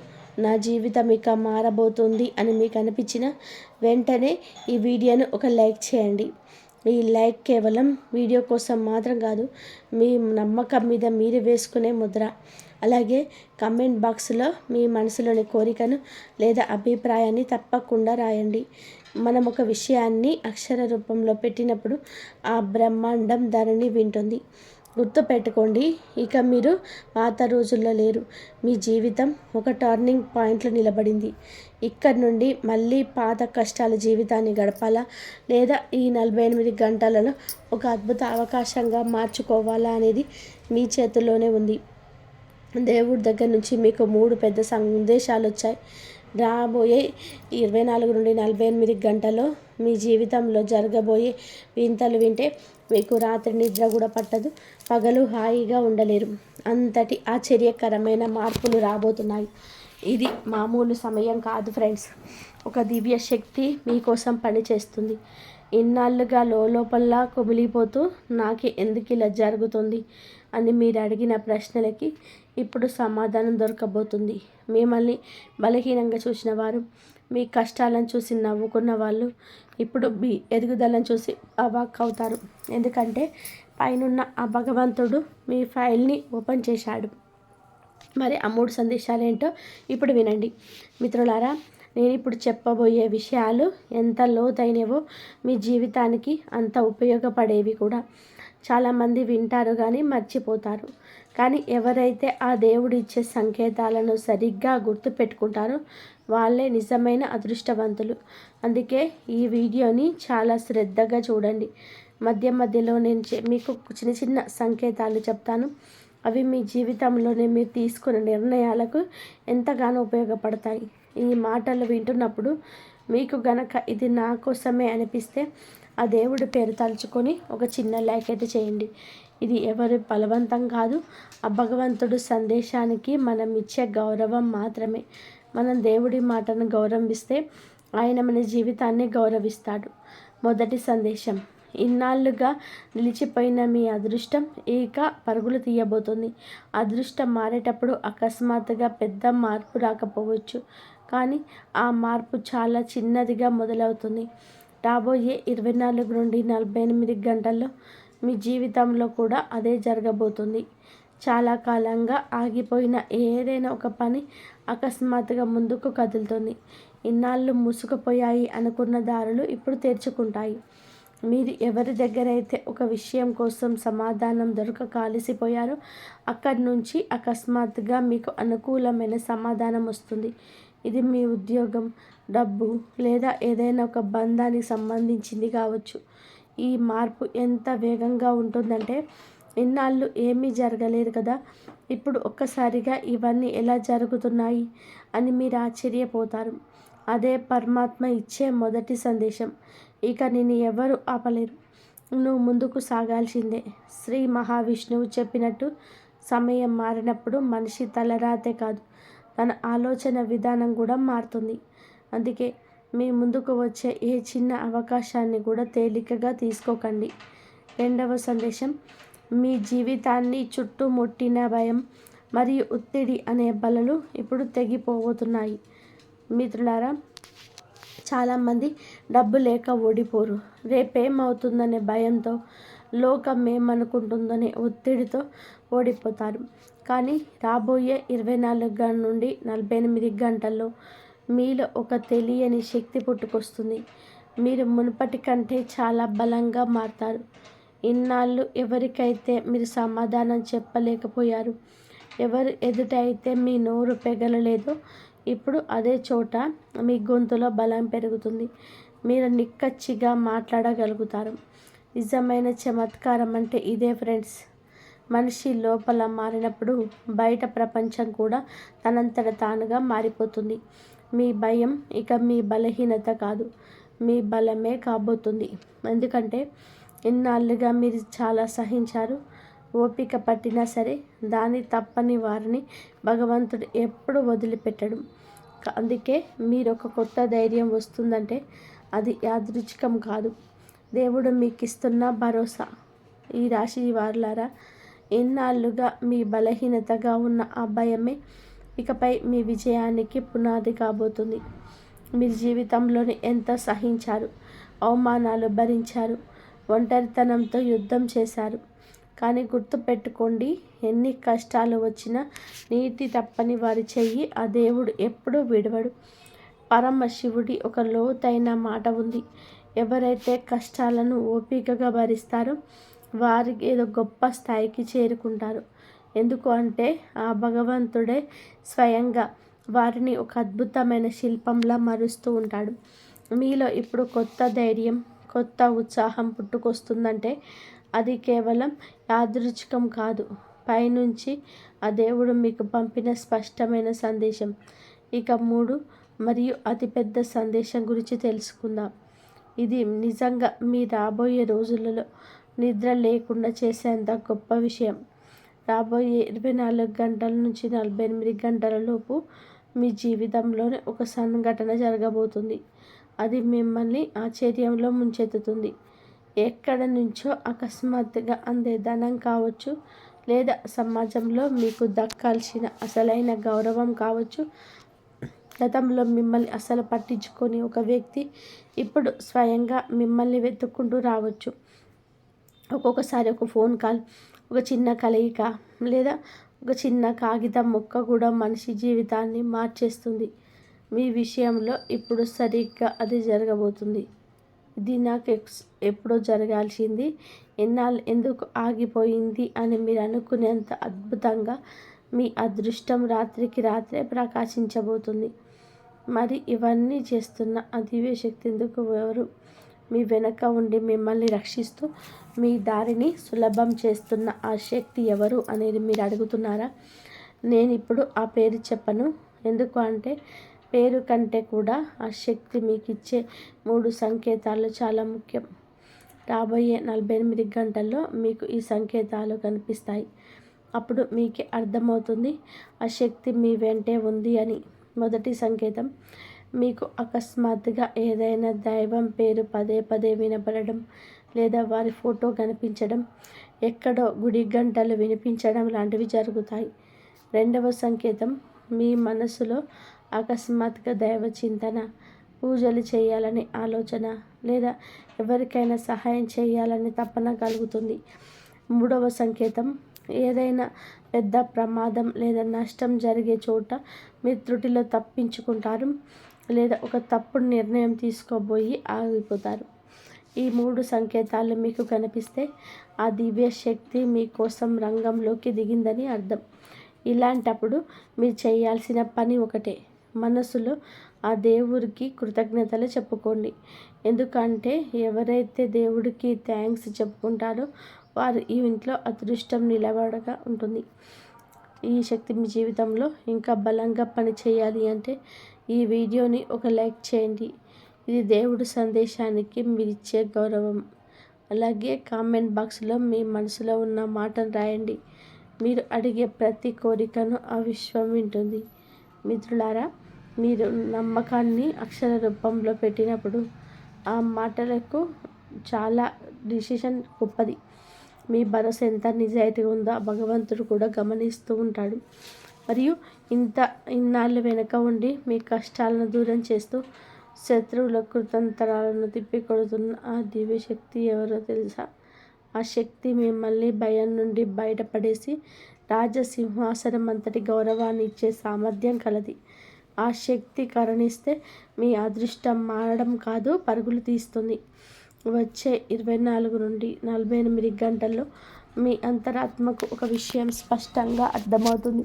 నా జీవితం ఇక మారబోతుంది అని మీకు అనిపించిన వెంటనే ఈ వీడియోను ఒక లైక్ చేయండి. ఈ లైక్ కేవలం వీడియో కోసం మాత్రం కాదు, మీ నమ్మకం మీద మీరు వేసుకునే ముద్ర. అలాగే కమెంట్ బాక్స్లో మీ మనసులోని కోరికను లేదా అభిప్రాయాన్ని తప్పకుండా రాయండి. మనం ఒక విషయాన్ని అక్షర రూపంలో పెట్టినప్పుడు ఆ బ్రహ్మాండం దానిని వింటుంది. గుర్తుపెట్టుకోండి, ఇక మీరు పాత రోజుల్లో లేరు. మీ జీవితం ఒక టర్నింగ్ పాయింట్లో నిలబడింది. ఇక్కడి నుండి మళ్ళీ పాత కష్టాల జీవితాన్ని గడపాలా, లేదా ఈ 48 గంటలలో ఒక అద్భుత అవకాశంగా మార్చుకోవాలా అనేది మీ చేతుల్లోనే ఉంది. దేవుడి దగ్గర నుంచి మీకు 3 పెద్ద సందేశాలు వచ్చాయి. రాబోయే 24 నుండి 48 గంటల్లో మీ జీవితంలో జరగబోయే వింతలు వింటే మీకు రాత్రి నిద్ర కూడా పట్టదు, పగలు హాయిగా ఉండలేరు. అంతటి ఆశ్చర్యకరమైన మార్పులు రాబోతున్నాయి. ఇది మామూలు సమయం కాదు ఫ్రెండ్స్. ఒక దివ్య శక్తి మీకోసం పనిచేస్తుంది. ఇన్నాళ్ళుగా లోపల కుమిలిపోతూ నాకే ఎందుకు ఇలా జరుగుతుంది అని మీరు అడిగిన ప్రశ్నలకి ఇప్పుడు సమాధానం దొరకబోతుంది. మిమ్మల్ని బలహీనంగా చూసిన వారు, మీ కష్టాలను చూసి నవ్వుకున్న వాళ్ళు ఇప్పుడు మీ ఎదుగుదలను చూసి అవాక్ అవుతారు. ఎందుకంటే పైనున్న ఆ భగవంతుడు మీ ఫైల్ని ఓపెన్ చేశాడు. మరి ఆ 3 సందేశాలు ఏంటో ఇప్పుడు వినండి మిత్రులారా. నేను ఇప్పుడు చెప్పబోయే విషయాలు ఎంత లోతైనవో మీ జీవితానికి అంత ఉపయోగపడేవి కూడా. చాలామంది వింటారు కానీ మర్చిపోతారు. కానీ ఎవరైతే ఆ దేవుడు ఇచ్చే సంకేతాలను సరిగ్గా గుర్తుపెట్టుకుంటారో వాళ్ళే నిజమైన అదృష్టవంతులు. అందుకే ఈ వీడియోని చాలా శ్రద్ధగా చూడండి. మధ్యలో నేను మీకు చిన్న చిన్న సంకేతాలు చెప్తాను. అవి మీ జీవితంలోనే మీరు తీసుకున్న నిర్ణయాలకు ఎంతగానో ఉపయోగపడతాయి. ఈ మాటలు వింటున్నప్పుడు మీకు గనక ఇది నా కోసమే అనిపిస్తే ఆ దేవుడి పేరు తలుచుకొని ఒక చిన్న లైక్ అయితే చేయండి. ఇది ఎవరి బలవంతం కాదు, ఆ భగవంతుడు సందేశానికి మనం ఇచ్చే గౌరవం మాత్రమే. మనం దేవుడి మాటను గౌరవిస్తే ఆయన మన జీవితాన్ని గౌరవిస్తాడు. మొదటి సందేశం, ఇన్నాళ్ళుగా నిలిచిపోయిన మీ అదృష్టం ఇక పరుగులు తీయబోతుంది. అదృష్టం మారేటప్పుడు అకస్మాత్తుగా పెద్ద మార్పు రాకపోవచ్చు, కానీ ఆ మార్పు చాలా చిన్నదిగా మొదలవుతుంది. రాబోయే 24 నుండి 48 గంటల్లో మీ జీవితంలో కూడా అదే జరగబోతుంది. చాలా కాలంగా ఆగిపోయిన ఏదైనా ఒక పని అకస్మాత్తుగా ముందుకు కదులుతుంది. ఇన్నాళ్ళు మూసుకుపోయాయి అనుకున్న దారులు ఇప్పుడు తెరుచుకుంటాయి. మీరు ఎవరి దగ్గరైతే ఒక విషయం కోసం సమాధానం దొరకక అలసిపోయారో అక్కడి నుంచి అకస్మాత్తుగా మీకు అనుకూలమైన సమాధానం వస్తుంది. ఇది మీ ఉద్యోగం, డబ్బు లేదా ఏదైనా ఒక బంధానికి సంబంధించింది కావచ్చు. ఈ మార్పు ఎంత వేగంగా ఉంటుందంటే ఇన్నాళ్ళు ఏమీ జరగలేదు కదా, ఇప్పుడు ఒక్కసారిగా ఇవన్నీ ఎలా జరుగుతున్నాయి అని మీరు ఆశ్చర్యపోతారు. అదే పరమాత్మ ఇచ్చే మొదటి సందేశం. ఇక నిన్ను ఎవరు ఆపలేరు, నువ్వు ముందుకు సాగాల్సిందే. శ్రీ మహావిష్ణువు చెప్పినట్టు సమయం మారినప్పుడు మనిషి తలరాతే కాదు, తన ఆలోచన విధానం కూడా మారుతుంది. అందుకే మీ ముందుకు వచ్చే ఏ చిన్న అవకాశాన్ని కూడా తేలికగా తీసుకోకండి. రెండవ సందేశం, మీ జీవితాన్ని చుట్టుముట్టిన భయం మరియు ఒత్తిడి అనే బలలు ఇప్పుడు తెగిపోతున్నాయి. మిత్రులారా, చాలామంది డబ్బు లేక ఓడిపోరు, రేపేమవుతుందనే భయంతో లోకం ఏమనుకుంటుందనే ఒత్తిడితో ఓడిపోతారు. కానీ రాబోయే 24 నుండి 48 గంటల్లో మీలో ఒక తెలియని శక్తి పుట్టుకొస్తుంది. మీరు మునుపటి కంటే చాలా బలంగా మారతారు. ఇన్నాళ్ళు ఎవరికైతే మీరు సమాధానం చెప్పలేకపోయారు, ఎవరు ఎదుట అయితే మీ నోరు పెగలలేదో, ఇప్పుడు అదే చోట మీ గొంతులో బలం పెరుగుతుంది. మీరు నిక్కచ్చిగా మాట్లాడగలుగుతారు. నిజమైన చమత్కారం అంటే ఇదే ఫ్రెండ్స్. మనిషి లోపల మారినప్పుడు బయట ప్రపంచం కూడా తనంతట తానుగా మారిపోతుంది. మీ భయం ఇక మీ బలహీనత కాదు, మీ బలమే కాబోతుంది. ఎందుకంటే ఇన్నాళ్ళుగా మీరు చాలా సహించారు. ఓపిక పట్టినా సరే దాని తప్పని వారిని భగవంతుడు ఎప్పుడు వదిలిపెట్టడు. అందుకే మీరు ఒక కొత్త ధైర్యం వస్తుందంటే అది యాదృచ్ఛికం కాదు, దేవుడు మీకు ఇస్తున్న భరోసా. ఈ రాశి వారులారా, ఎన్నాళ్ళుగా మీ బలహీనతగా ఉన్న ఆ భయమే ఇకపై మీ విజయానికి పునాది కాబోతుంది. మీరు జీవితంలోని ఎంత సహించారు, అవమానాలు భరించారు, ఒంటరితనంతో యుద్ధం చేశారు. కానీ గుర్తుపెట్టుకోండి, ఎన్ని కష్టాలు వచ్చినా నీతి తప్పని వారి చెయ్యి ఆ దేవుడు ఎప్పుడూ విడవడు. పరమశివుడి ఒక లోతైన మాట ఉంది. ఎవరైతే కష్టాలను ఓపికగా భరిస్తారో వారు ఏదో గొప్ప స్థాయికి చేరుకుంటారు. ఎందుకు అంటే ఆ భగవంతుడే స్వయంగా వారిని ఒక అద్భుతమైన శిల్పంలా మరుస్తూ ఉంటాడు. మీలో ఇప్పుడు కొత్త ధైర్యం, కొత్త ఉత్సాహం పుట్టుకొస్తుందంటే అది కేవలం యాదృచ్ఛికం కాదు, పైనుంచి ఆ దేవుడు మీకు పంపిన స్పష్టమైన సందేశం. ఇక 3 మరియు అతిపెద్ద సందేశం గురించి తెలుసుకుందాం. ఇది నిజంగా మీ రాబోయే రోజులలో నిద్ర లేకుండా చేసేంత గొప్ప విషయం. రాబోయే 24 గంటల నుంచి 48 గంటల లోపు మీ జీవితంలోనే ఒక సంఘటన జరగబోతుంది. అది మిమ్మల్ని ఆశ్చర్యంలో ముంచెత్తుతుంది. ఎక్కడి నుంచో అకస్మాత్తుగా అందే ధనం కావచ్చు, లేదా సమాజంలో మీకు దక్కాల్సిన అసలైన గౌరవం కావచ్చు. గతంలో మిమ్మల్ని అసలు పట్టించుకొని ఒక వ్యక్తి ఇప్పుడు స్వయంగా మిమ్మల్ని వెతుక్కుంటూ రావచ్చు. ఒక్కొక్కసారి ఒక ఫోన్ కాల్, ఒక చిన్న కలయిక, లేదా ఒక చిన్న కాగితం ముక్క కూడా మనిషి జీవితాన్ని మార్చేస్తుంది. మీ విషయంలో ఇప్పుడు సరిగ్గా అది జరగబోతుంది. ఇది నాకు ఎప్పుడో జరగాల్సింది, ఎన్నాళ్ళు ఎందుకు ఆగిపోయింది అని మీరు అనుకునేంత అద్భుతంగా మీ అదృష్టం రాత్రికి రాత్రే ప్రకాశించబోతుంది. మరి ఇవన్నీ చేస్తున్న ఆ దివ్యశక్తి ఎందుకు, ఎవరు మీ వెనక ఉండి మిమ్మల్ని రక్షిస్తూ మీ దారిని సులభం చేస్తున్న ఆ శక్తి ఎవరు అనేది మీరు అడుగుతున్నారా? నేను ఇప్పుడు ఆ పేరు చెప్పను. ఎందుకు అంటే పేరు కంటే కూడా ఆ శక్తి మీకు ఇచ్చే 3 సంకేతాలు చాలా ముఖ్యం. రాబోయే 48 గంటల్లో మీకు ఈ సంకేతాలు కనిపిస్తాయి. అప్పుడు మీకే అర్థమవుతుంది ఆ శక్తి మీ వెంటే ఉంది అని. మొదటి సంకేతం, మీకు అకస్మాత్తుగా ఏదైనా దైవం పేరు పదే పదే వినపడడం, లేదా వారి ఫోటో కనిపించడం, ఎక్కడో గుడి గంటలు వినిపించడం లాంటివి జరుగుతాయి. రెండవ సంకేతం, మీ మనసులో అకస్మాత్తుగా దైవ చింతన, పూజలు చేయాలని ఆలోచన, లేదా ఎవరికైనా సహాయం చేయాలని తపన కలుగుతుంది. మూడవ సంకేతం, ఏదైనా పెద్ద ప్రమాదం లేదా నష్టం జరిగే చోట మీరు త్రుటిలో తప్పించుకుంటారు, లేదా ఒక తప్పుడు నిర్ణయం తీసుకోబోయి ఆగిపోతారు. ఈ 3 సంకేతాలు మీకు కనిపిస్తే ఆ దివ్య శక్తి మీకోసం రంగంలోకి దిగిందని అర్థం. ఇలాంటప్పుడు మీరు చేయాల్సిన పని ఒకటే, మనసులో ఆ దేవుడికి కృతజ్ఞతలు చెప్పుకోండి. ఎందుకంటే ఎవరైతే దేవుడికి థ్యాంక్స్ చెప్పుకుంటారో వారు ఈ ఇంట్లో అదృష్టం నిలబడగా ఉంటుంది. ఈ శక్తి మీ జీవితంలో ఇంకా బలంగా పని చేయాలి అంటే ఈ వీడియోని ఒక లైక్ చేయండి. ఇది దేవుడి సందేశానికి మీరిచ్చే గౌరవం. అలాగే కామెంట్ బాక్స్లో మీ మనసులో ఉన్న మాటను రాయండి. మీరు అడిగే ప్రతి కోరికను ఆ విశ్వం వింటుంది. మిత్రులారా, మీరు నమ్మకాన్ని అక్షర రూపంలో పెట్టినప్పుడు ఆ మాటలకు చాలా డిసిషన్ గొప్పది. మీ భరోసా ఎంత నిజాయితీగా ఉందో భగవంతుడు కూడా గమనిస్తూ ఉంటాడు. మరియు ఇన్నాళ్ళు వెనక ఉండి మీ కష్టాలను దూరం చేస్తూ శత్రువుల కృతంతరాలను తిప్పికొడుతున్న ఆ దివ్యశక్తి ఎవరో తెలుసా? ఆ శక్తి మిమ్మల్ని భయం నుండి బయటపడేసి రాజసింహాసనం అంతటి గౌరవాన్ని ఇచ్చే సామర్థ్యం కలది. ఆ శక్తి కరుణిస్తే మీ అదృష్టం మారడం కాదు, పరుగులు తీస్తుంది. వచ్చే 24 నుండి 48 గంటల్లో మీ అంతరాత్మకు ఒక విషయం స్పష్టంగా అర్థమవుతుంది.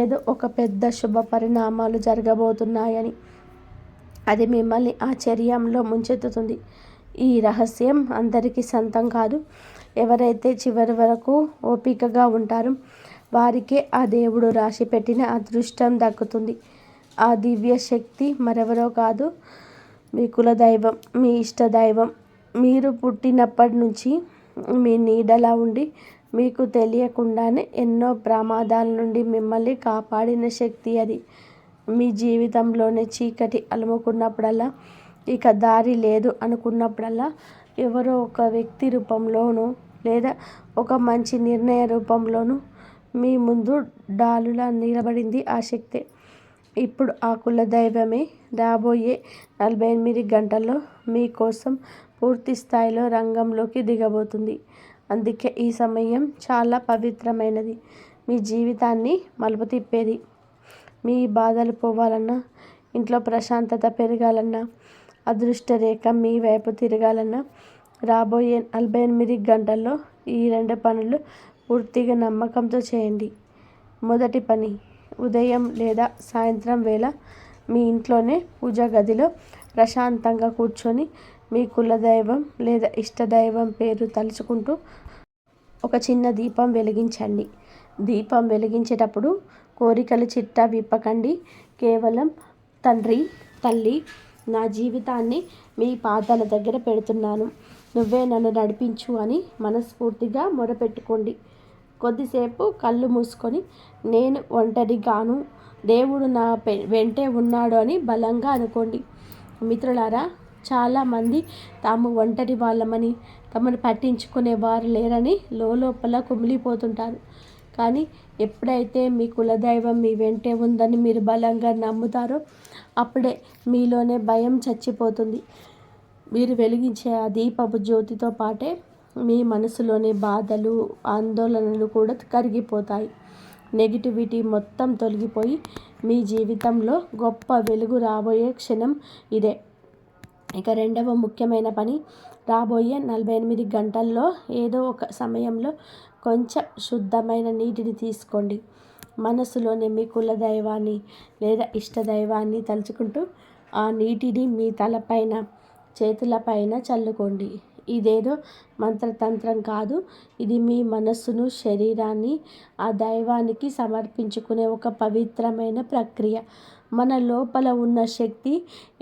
ఏదో ఒక పెద్ద శుభ పరిణామాలు జరగబోతున్నాయని. అది మిమ్మల్ని ఆశ్చర్యంలో ముంచెత్తుతుంది. ఈ రహస్యం అందరికీ సొంతం కాదు. ఎవరైతే చివరి వరకు ఓపికగా ఉంటారో వారికే ఆ దేవుడు రాసి పెట్టిన అదృష్టం దక్కుతుంది. ఆ దివ్య శక్తి మరెవరో కాదు, మీ కులదైవం, మీ ఇష్టదైవం. మీరు పుట్టినప్పటి నుంచి మీ నీడలా ఉండి మీకు తెలియకుండానే ఎన్నో ప్రమాదాల నుండి మిమ్మల్ని కాపాడిన శక్తి అది. మీ జీవితంలోనే చీకటి అలుముకున్నప్పుడల్లా, ఇక దారి లేదు అనుకున్నప్పుడల్లా ఎవరో ఒక వ్యక్తి రూపంలోనూ లేదా ఒక మంచి నిర్ణయ రూపంలోనూ మీ ముందు డాలులా నిలబడింది ఆ శక్తే. ఇప్పుడు ఆ కులదైవమే రాబోయే 48 గంటల్లో మీకోసం పూర్తి స్థాయిలో రంగంలోకి దిగబోతుంది. అందుకే ఈ సమయం చాలా పవిత్రమైనది. మీ జీవితాన్ని మలుపు తిప్పేది. మీ బాధలు పోవాలన్నా, ఇంట్లో ప్రశాంతత పెరగాలన్నా, అదృష్ట రేఖ మీ వైపు తిరగాలన్నా రాబోయే 48 గంటల్లో ఈ 2 పనులు పూర్తిగా నమ్మకంతో చేయండి. మొదటి పని, ఉదయం లేదా సాయంత్రం వేళ మీ ఇంట్లోనే పూజా గదిలో ప్రశాంతంగా కూర్చొని మీ కులదైవం లేదా ఇష్టదైవం పేరు తలుచుకుంటూ ఒక చిన్న దీపం వెలిగించండి. దీపం వెలిగించేటప్పుడు కోరికలు చిట్టా విప్పకండి. కేవలం తండ్రి, తల్లి, నా జీవితాన్ని మీ పాదాల దగ్గర పెడుతున్నాను, నువ్వే నన్ను నడిపించు అని మనస్ఫూర్తిగా మొరపెట్టుకోండి. కొద్దిసేపు కళ్ళు మూసుకొని నేను ఒంటరిగాను, దేవుడు నా వెంటే ఉన్నాడు అని బలంగా అనుకోండి. మిత్రులారా, చాలామంది తాము ఒంటరి వాళ్ళమని, తమను పట్టించుకునే వారు లేరని లోపల కుమిలిపోతుంటారు. కానీ ఎప్పుడైతే మీ కులదైవం మీ వెంటే ఉందని మీరు బలంగా నమ్ముతారో అప్పుడే మీలోనే భయం చచ్చిపోతుంది. మీరు వెలిగించే ఆ దీపపు జ్యోతితో పాటే మీ మనసులోని బాధలు, ఆందోళనలు కూడా కరిగిపోతాయి. నెగిటివిటీ మొత్తం తొలగిపోయి మీ జీవితంలో గొప్ప వెలుగు రాబోయే క్షణం ఇదే. ఇక రెండవ ముఖ్యమైన పని, రాబోయే 48 గంటల్లో ఏదో ఒక సమయంలో కొంచెం శుద్ధమైన నీటిని తీసుకోండి. మనసులోని మీ కులదైవాన్ని లేదా ఇష్టదైవాన్ని తలుచుకుంటూ ఆ నీటిని మీ తలపైన, చేతులపైన చల్లుకోండి. ఇదేదో మంత్రతంత్రం కాదు. ఇది మీ మనస్సును, శరీరాన్ని ఆ దైవానికి సమర్పించుకునే ఒక పవిత్రమైన ప్రక్రియ. మన లోపల ఉన్న శక్తి,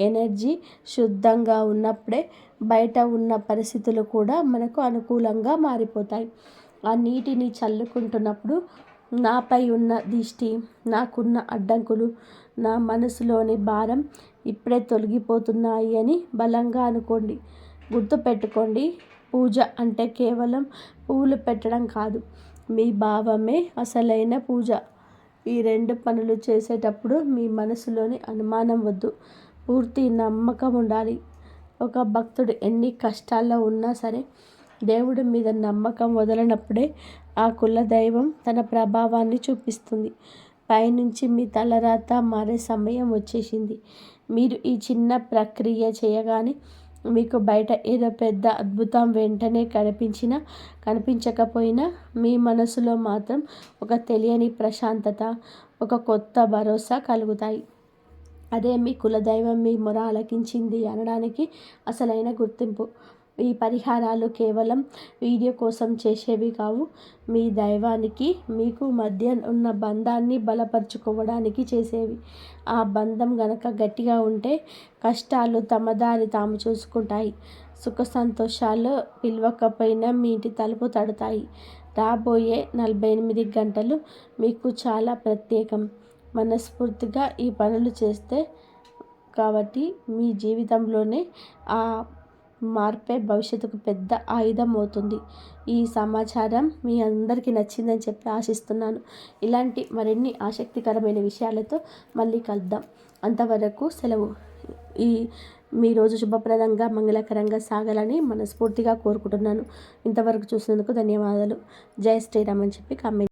ఎనర్జీ శుద్ధంగా ఉన్నప్పుడే బయట ఉన్న పరిస్థితులు కూడా మనకు అనుకూలంగా మారిపోతాయి. ఆ నీటిని చల్లుకుంటున్నప్పుడు నాపై ఉన్న దిష్టి, నాకున్న అడ్డంకులు, నా మనసులోని భారం ఇప్పుడే తొలగిపోతున్నాయి అని బలంగా అనుకోండి. గుర్తుపెట్టుకోండి, పూజ అంటే కేవలం పువ్వులు పెట్టడం కాదు, మీ భావమే అసలైన పూజ. ఈ 2 పనులు చేసేటప్పుడు మీ మనసులోని అనుమానం వద్దు, పూర్తి నమ్మకం ఉండాలి. ఒక భక్తుడు ఎన్ని కష్టాల్లో ఉన్నా సరే దేవుడి మీద నమ్మకం వదలనప్పుడే ఆ కులదైవం తన ప్రభావాన్ని చూపిస్తుంది. పైనుంచి మీ తలరాత మారే సమయం వచ్చేసింది. మీరు ఈ చిన్న ప్రక్రియ చేయగానే మీకు బయట ఏదో పెద్ద అద్భుతం వెంటనే కనిపించినా కనిపించకపోయినా మీ మనసులో మాత్రం ఒక తెలియని ప్రశాంతత, ఒక కొత్త భరోసా కలుగుతాయి. అదే మీ కులదైవం మీ మొర ఆలకించింది అనడానికి అసలైన గుర్తింపు. ఈ పరిహారాలు కేవలం వీడియో కోసం చేసేవి కావు. మీ దైవానికి మీకు మధ్య ఉన్న బంధాన్ని బలపరుచుకోవడానికి చేసేవి. ఆ బంధం గనక గట్టిగా ఉంటే కష్టాలు తమ దారి తాము చూసుకుంటాయి. సుఖ సంతోషాలు పిలవకపోయినా మీ ఇంటి తలుపు తడతాయి. రాబోయే 48 గంటలు మీకు చాలా ప్రత్యేకం. మనస్ఫూర్తిగా ఈ పనులు చేస్తే కాబట్టి మీ జీవితంలోనే ఆ మార్పే భవిష్యత్తుకు పెద్ద ఆయుధం అవుతుంది. ఈ సమాచారం మీ అందరికీ నచ్చిందని చెప్పి ఆశిస్తున్నాను. ఇలాంటి మరిన్ని ఆసక్తికరమైన విషయాలతో మళ్ళీ కలుద్దాం. అంతవరకు సెలవు. మీ రోజు శుభప్రదంగా మంగళకరంగా సాగాలని మనస్ఫూర్తిగా కోరుకుంటున్నాను. ఇంతవరకు చూసినందుకు ధన్యవాదాలు. జై శ్రీరామ్ అని చెప్పి కామెంట్